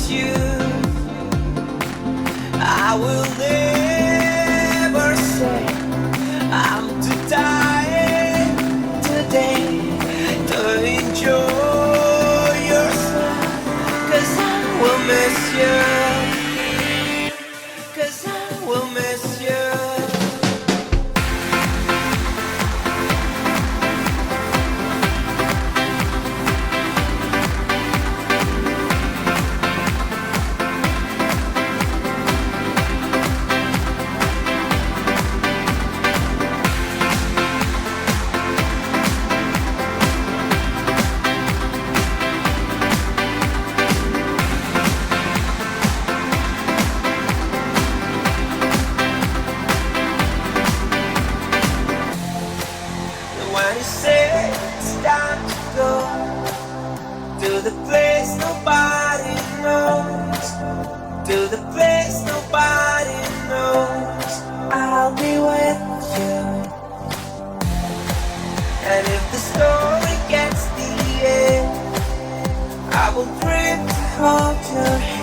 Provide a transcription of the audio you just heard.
miss you. I will never say I'm too tired today to enjoy your smile. 'Cause I will miss you. 'Cause I will miss you. When you say it's time to go to the place nobody knows, to the place nobody knows, I'll be with you. And if the story gets the end, I will dream to hold your hand.